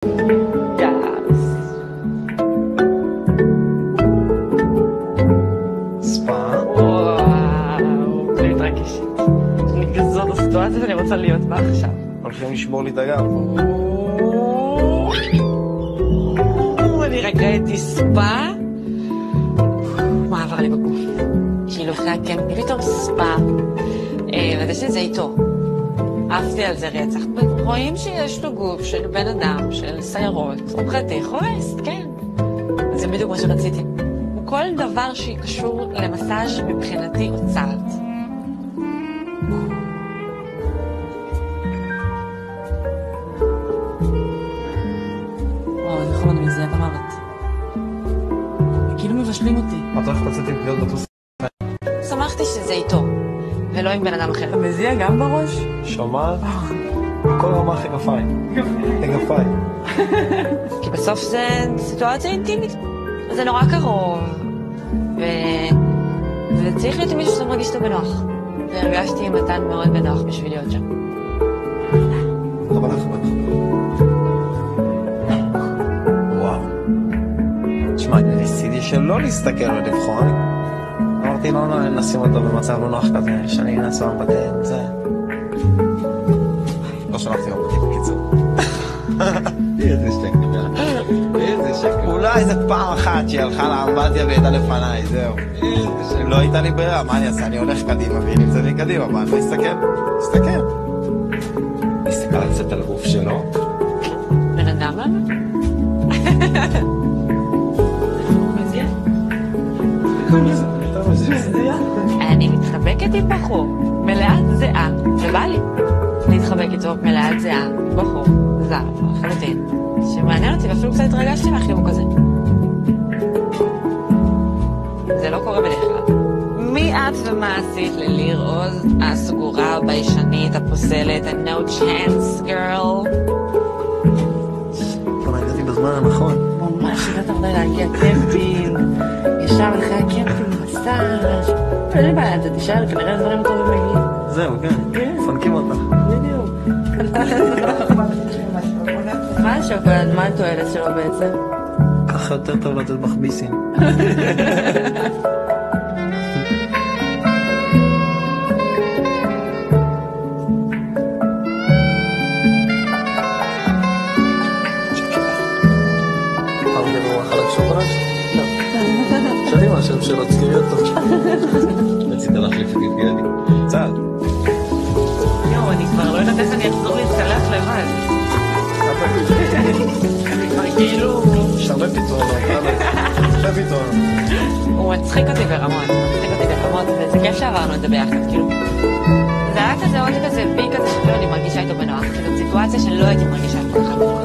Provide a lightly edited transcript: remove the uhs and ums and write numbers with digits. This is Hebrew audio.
Yes. ספא. וואו, אני מתרגשת. אני כזאת הסיטואציה ואני רוצה להיות בה עכשיו. הולכים לשבור לי את הגב. אני רגע הייתי ספא. מה עבר לי בגוף? כאילו אחרי הקמפי, פתאום ספא. וזה שזה איתו. אהבתי על זה רצח. רואים שיש לו גוף של בן אדם, של סיירות. מבחינתי חורס, כן. זה בדיוק מה שרציתי. כל דבר שקשור למסאז' מבחינתי אוצרת. וואו, זה חמוד, אני מזיעה את המוות. כאילו מבשלים אותי. את הולכת לצאת עם פניות בטוס. שמחתי שזה איתו, ולא עם בן אדם אחר. אתה מזיע גם בראש? שומעת? כל רמה הכי גפיי. גפיי. כי בסוף זה סיטואציה אינטימית. זה נורא קרוב. וצריך להיות עם מישהו שאתה מרגיש אותו בנוח. והרגשתי עם מתן מאוד בנוח בשביל להיות שם. אבל לך. וואו. תשמע, ניסיתי שלא להסתכל ולבחון. אמרתי, לא נשים אותו במצב לא נוח כזה, שאני אנסה בבטן, זה... לא שלחתי לו בטן בקיצור. איזה שקר. איזה שקר. אולי איזה פעם אחת שהיא הלכה לאמבטיה והייתה לפניי, זהו. לא הייתה לי ברירה, מה אני אעשה? אני הולך קדימה, והיא נמצאת לי קדימה, אבל אני לא אסתכל. אסתכל. הסתכלה קצת על הגוף שלו. בן אדם לנו? מזיע? אני מתחבקת עם בחור, מלאת זיעה, ובא לי להתחבק איתו מלאת זיעה, בחור, זר, חלוטין, שמעניין אותי, ואפילו קצת התרגשתי מהחיבוק הזה. זה לא קורה בדרך כלל. מי את ומה עשית לליר עוז הסגורה, הביישנית, הפוסלת, a no chance girl? כבר הגעתי בזמן הנכון. ממש הגעת הרבה להגיע קמפינג, ישב אחרי הקמפינג, מסאז' אין לי בעיה, אתה תישאר, כנראה דברים טובים מגיעים. זהו, כן, פנקים אותך. בדיוק. מה השוקולד? מה התועלת שלו בעצם? ככה יותר טוב לתת מחביסים. שנים השם שלו צעירי אותו. רצית להחליף את גידי. צעד. יואו, אני כבר לא יודעת איך אני אחזור להתקלח לבד. אני כבר כאילו... יש הרבה פתרונות, הרבה פתרונות. הוא מצחיק אותי ברמות, וזה כיף שעברנו את זה ביחד, כאילו. זה היה כזה עוד כזה בי כזה שפילו אני מרגישה איתו בנוח, כאילו סיטואציה שלא הייתי מרגישה איתו בנוח.